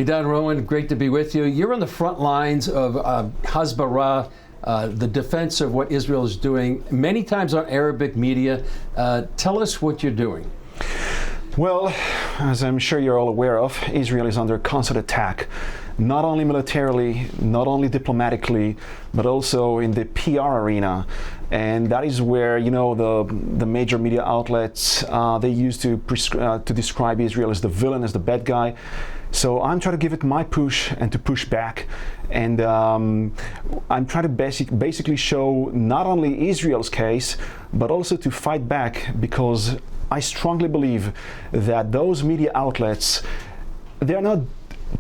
Idan Ronen, great to be with you. You're on the front lines of Hezbollah, the defense of what Israel is doing, many times on Arabic media. Tell us what you're doing. Well, as I'm sure you're all aware of, Israel is under constant attack, not only militarily, not only diplomatically, but also in the PR arena. And that is where, you know, the major media outlets, they used to describe Israel as the villain, as the bad guy. So I'm trying to give it my push and to push back. And I'm trying to basically show not only Israel's case, but also to fight back, because I strongly believe that those media outlets, they're not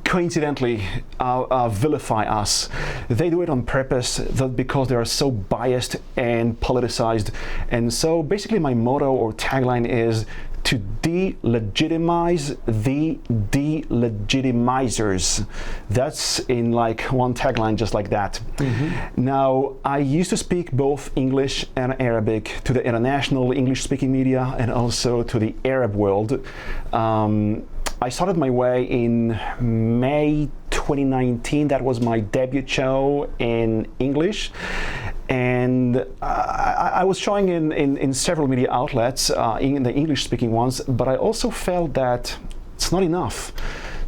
coincidentally vilify us. They do it on purpose, because they are so biased and politicized. And so basically my motto or tagline is to delegitimize the delegitimizers. That's in like one tagline, just like that. Mm-hmm. Now, I used to speak both English and Arabic to the international English-speaking media and also to the Arab world. I started my way in May 2019. That was my debut show in English. And I was showing in several media outlets, in the English-speaking ones, but I also felt that it's not enough.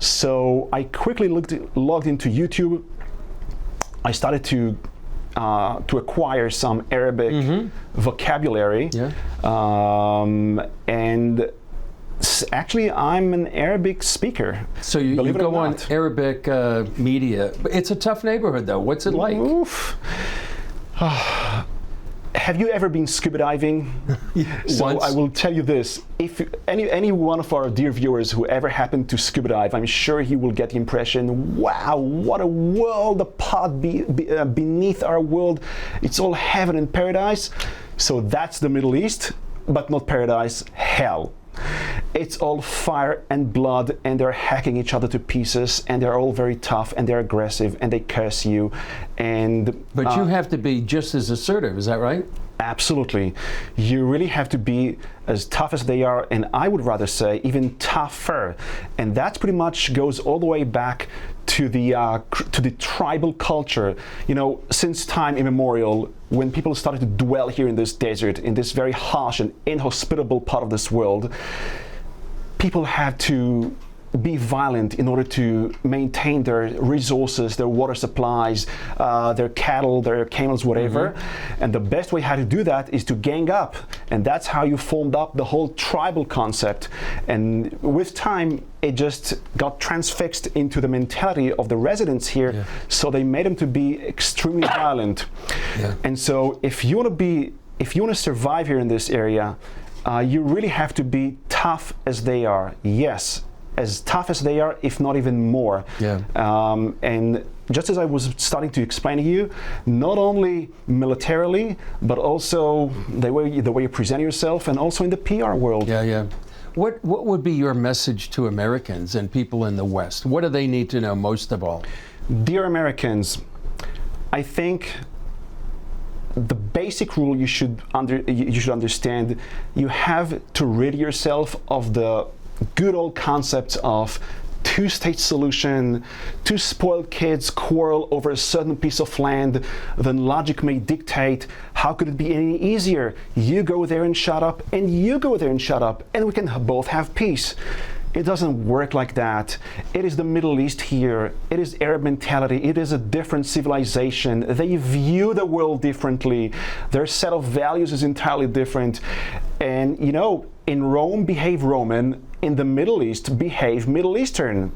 So I quickly logged into YouTube. I started to acquire some Arabic vocabulary. Yeah. And actually, I'm an Arabic speaker. So you go on Arabic media. It's a tough neighborhood, though. What's it like? Oof. Have you ever been scuba diving? So Once. I will tell you this: if any one of our dear viewers who ever happened to scuba dive, I'm sure he will get the impression, wow, what a world apart beneath our world. It's all heaven and paradise. So that's the Middle East, but not paradise, hell. It's all fire and blood, and they're hacking each other to pieces, and they're all very tough, and they're aggressive, and they curse you. But you have to be just as assertive, is that right? Absolutely. You really have to be as tough as they are, and I would rather say even tougher. And that pretty much goes all the way back to the tribal culture. You know, since time immemorial, when people started to dwell here in this desert, in this very harsh and inhospitable part of this world, people had to be violent in order to maintain their resources, their water supplies, their cattle, their camels, whatever. Mm-hmm. And the best way how to do that is to gang up. And that's how you formed up the whole tribal concept. And with time, it just got transfixed into the mentality of the residents here. Yeah. So they made them to be extremely violent. Yeah. And so if you want to survive here in this area, you really have to be tough as they are. Yes, as tough as they are, if not even more. Yeah. And just as I was starting to explain to you, not only militarily, but also the way you present yourself, and also in the PR world. Yeah, yeah. What would be your message to Americans and people in the West? What do they need to know most of all? Dear Americans, I think the basic rule you should understand: you have to rid yourself of the good old concepts of two-state solution. Two spoiled kids quarrel over a certain piece of land, then logic may dictate, how could it be any easier? You go there and shut up, and you go there and shut up, and we can both have peace. It doesn't work like that. It is the Middle East here. It is Arab mentality. It is a different civilization. They view the world differently. Their set of values is entirely different. And you know, in Rome, behave Roman. In the Middle East, behave Middle Eastern.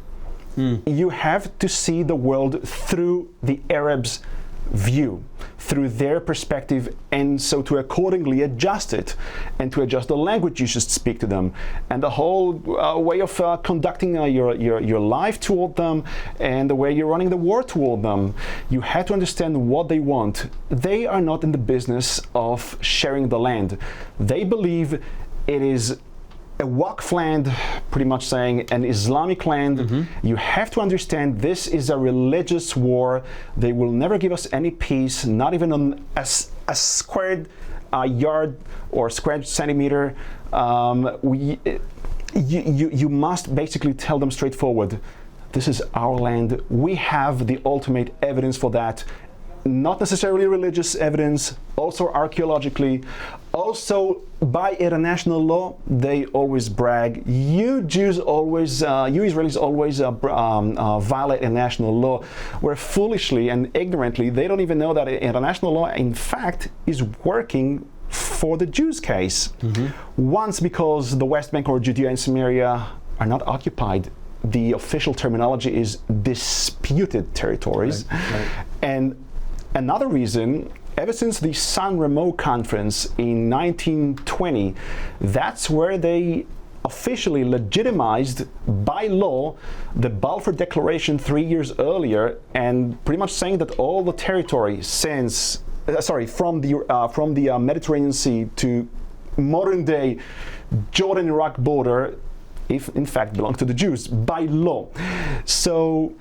You have to see the world through the Arabs' view, through their perspective, and so to accordingly adjust it, and to adjust the language you should speak to them, and the whole way of conducting your life toward them, and the way you're running the war toward them. You have to understand what they want. They are not in the business of sharing the land. They believe it is a Waqf land, pretty much saying an Islamic land. Mm-hmm. You have to understand this is a religious war. They will never give us any peace, not even on a squared yard or square centimeter. You must basically tell them straightforward, This is our land. We have the ultimate evidence for that. Not necessarily religious evidence, also archaeologically, also by international law. They always brag. You Jews always, you Israelis always violate international law, where foolishly and ignorantly they don't even know that international law, in fact, is working for the Jews' case. Once, because the West Bank or Judea and Samaria are not occupied. The official terminology is disputed territories. Right. And another reason, ever since the San Remo conference in 1920, that's where they officially legitimized by law the Balfour Declaration 3 years earlier, and pretty much saying that all the territory since, from the Mediterranean Sea to modern day Jordan-Iraq border, if in fact belongs to the Jews by law. So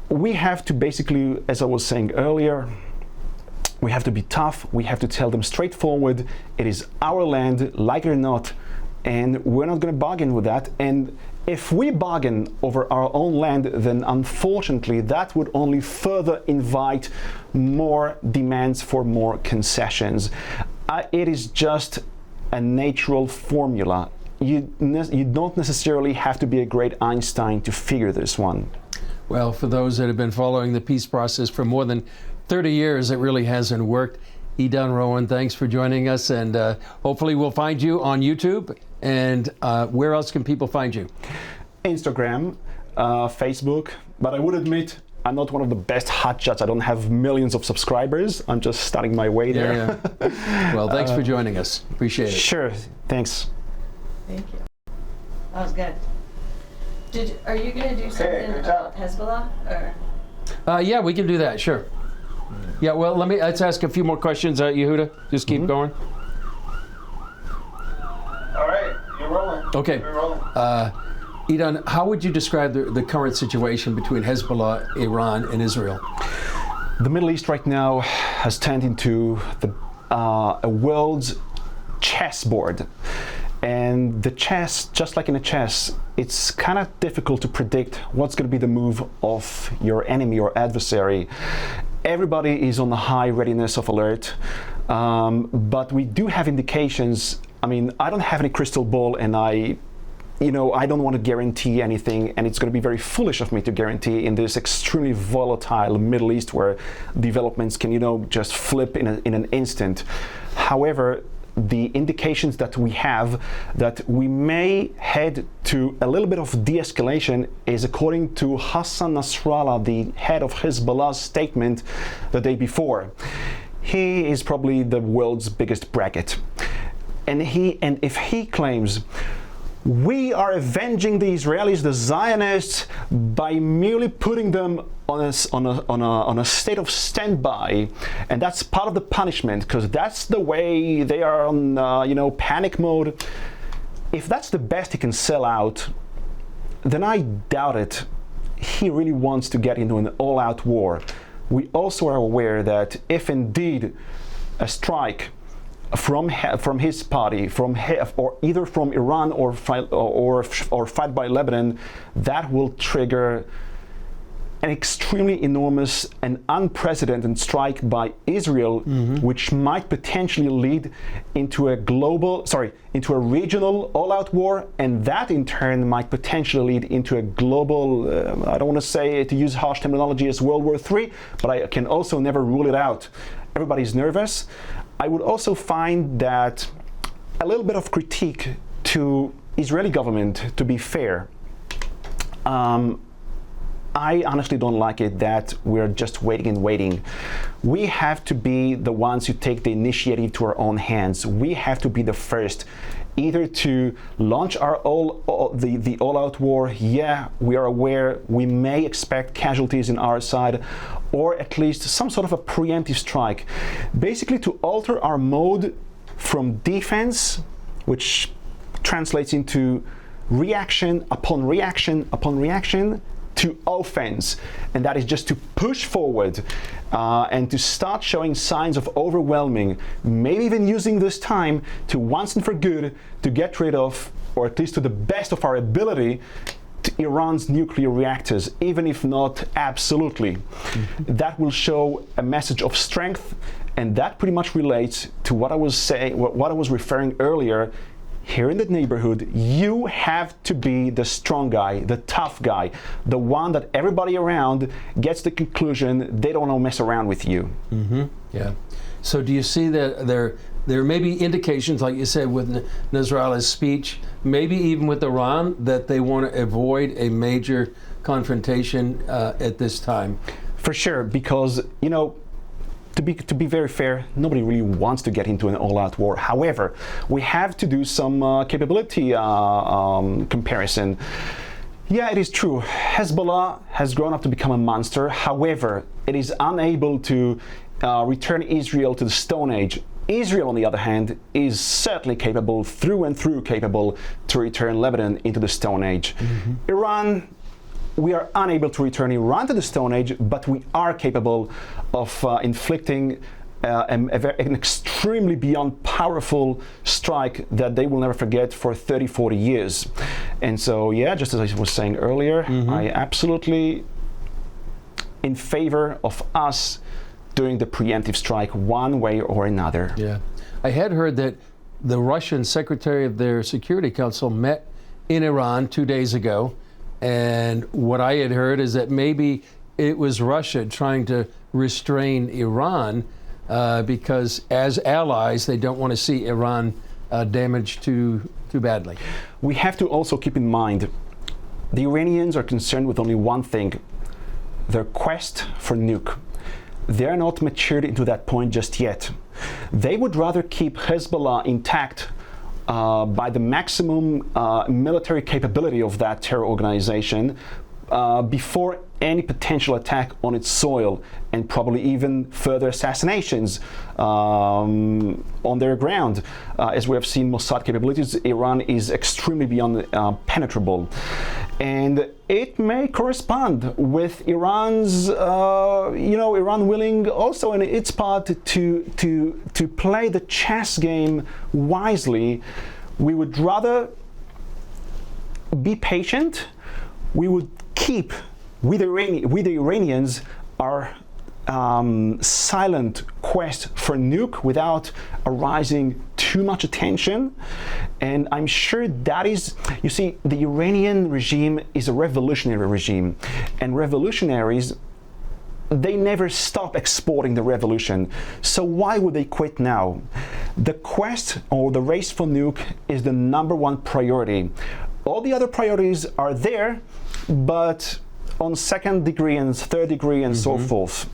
we have to basically, as I was saying earlier, we have to be tough. We have to tell them straightforward, it is our land, like it or not, and we're not going to bargain with that. And if we bargain over our own land, then unfortunately that would only further invite more demands for more concessions. It is just a natural formula. You don't necessarily have to be a great Einstein to figure this one. Well, for those that have been following the peace process for more than 30 years, it really hasn't worked. Idan Ronen, thanks for joining us, and hopefully we'll find you on YouTube. And where else can people find you? Instagram, Facebook, but I would admit I'm not one of the best hotshots. I don't have millions of subscribers. I'm just starting my way there. Yeah. Well, thanks for joining us. Appreciate it. Sure, thanks. Thank you. That was good. Are you going to do something about Hezbollah? Or? Yeah, we can do that, sure. Yeah, well, let's ask a few more questions, Yehuda. Just keep going. All right, you're rolling. Okay. You're rolling. Idan, how would you describe the current situation between Hezbollah, Iran, and Israel? The Middle East right now has turned into a world's chessboard. And the chess, just like in a chess, it's kind of difficult to predict what's going to be the move of your enemy or adversary. Everybody is on the high readiness of alert, but we do have indications. I mean, I don't have any crystal ball, and I don't want to guarantee anything, and it's going to be very foolish of me to guarantee in this extremely volatile Middle East where developments can, just flip in an instant. However, the indications that we have that we may head to a little bit of de-escalation is according to Hassan Nasrallah, the head of Hezbollah's statement the day before. He is probably the world's biggest braggart. And if he claims we are avenging the Israelis, the Zionists, by merely putting them on a state of standby, and that's part of the punishment, because that's the way they are on panic mode. If that's the best he can sell out, then I doubt it. He really wants to get into an all-out war. We also are aware that if indeed a strike from his party, or either from Iran or fight by Lebanon, that will trigger an extremely enormous and unprecedented strike by Israel, which might potentially lead into a regional all-out war, and that in turn might potentially lead into a global, I don't want to say, to use harsh terminology, as World War III, but I can also never rule it out. Everybody's nervous. I would also find that a little bit of critique to Israeli government, to be fair. I honestly don't like it that we're just waiting and waiting. We have to be the ones who take the initiative to our own hands. We have to be the first, either to launch the all-out war. Yeah, we are aware we may expect casualties on our side, or at least some sort of a preemptive strike. Basically to alter our mode from defense, which translates into reaction upon reaction upon reaction, to offense, and that is just to push forward and to start showing signs of overwhelming, maybe even using this time to once and for good to get rid of, or at least to the best of our ability, Iran's nuclear reactors, even if not absolutely. That will show a message of strength, and that pretty much relates to what I was saying, what I was referring earlier. Here in the neighborhood, you have to be the strong guy, the tough guy, the one that everybody around gets the conclusion they don't want to mess around with you. Yeah. So do you see that there may be indications, like you said, with Nasrallah's speech, maybe even with Iran, that they want to avoid a major confrontation at this time? For sure, because, you know, to be very fair, nobody really wants to get into an all-out war. However, we have to do some capability comparison. Yeah, it is true. Hezbollah has grown up to become a monster. However, it is unable to return Israel to the Stone Age. Israel, on the other hand, is certainly capable, through and through capable, to return Lebanon into the Stone Age. Iran, we are unable to return Iran to the Stone Age, but we are capable of inflicting an extremely beyond powerful strike that they will never forget for 30, 40 years. And so, yeah, just as I was saying earlier, I absolutely in favor of us doing the preemptive strike one way or another. Yeah. I had heard that the Russian Secretary of their Security Council met in Iran 2 days ago. And what I had heard is that maybe it was Russia trying to restrain Iran because as allies, they don't want to see Iran damaged too badly. We have to also keep in mind, the Iranians are concerned with only one thing, their quest for nuke. They're not matured into that point just yet. They would rather keep Hezbollah intact by the maximum military capability of that terror organization before any potential attack on its soil, and probably even further assassinations on their ground. As we have seen Mossad capabilities, Iran is extremely beyond penetrable. And it may correspond with Iran's, Iran willing also in its part to play the chess game wisely. We would rather be patient. We would keep with the Iranians our silent quest for nuke without arousing too much attention. And I'm sure that is, you see, the Iranian regime is a revolutionary regime, and revolutionaries, they never stop exporting the revolution. So why would they quit now? The quest or the race for nuke is the #1 priority. All the other priorities are there, but on second degree and third degree and so forth.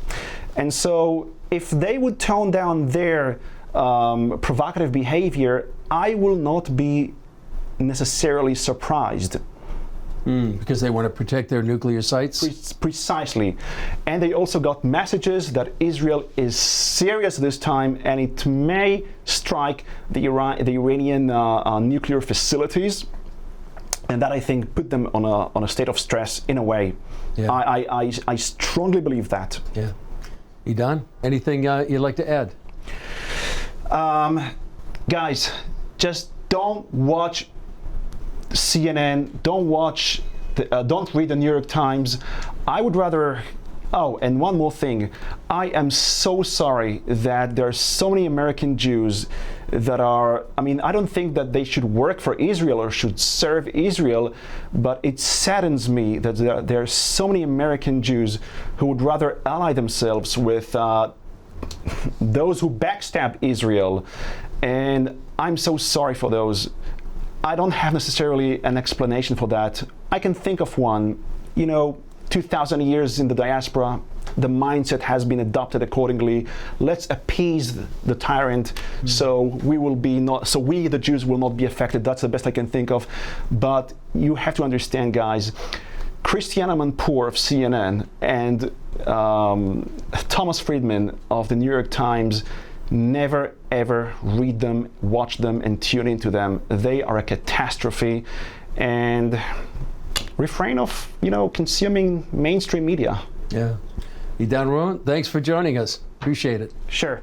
And so if they would tone down their provocative behavior, I will not be necessarily surprised. Because they want to protect their nuclear sites? Precisely. And they also got messages that Israel is serious this time, and it may strike the Iranian nuclear facilities. And that, I think, put them on a state of stress in a way. Yeah. I strongly believe that. Yeah. Idan, anything you'd like to add? Guys, just don't watch CNN. Don't read the New York Times. I would rather. Oh, and one more thing. I am so sorry that there are so many American Jews that are, I don't think that they should work for Israel or should serve Israel, but it saddens me that there are so many American Jews who would rather ally themselves with those who backstab Israel. And I'm so sorry for those. I don't have necessarily an explanation for that. I can think of one. 2,000 years in the diaspora, the mindset has been adopted accordingly. Let's appease the tyrant, so we the Jews will not be affected. That's the best I can think of. But you have to understand, guys, Christiana Manpour of CNN and Thomas Friedman of the New York Times, never ever read them, watch them, and tune into them. They are a catastrophe. And refrain of, consuming mainstream media. Yeah. Idan Ronen, thanks for joining us. Appreciate it. Sure.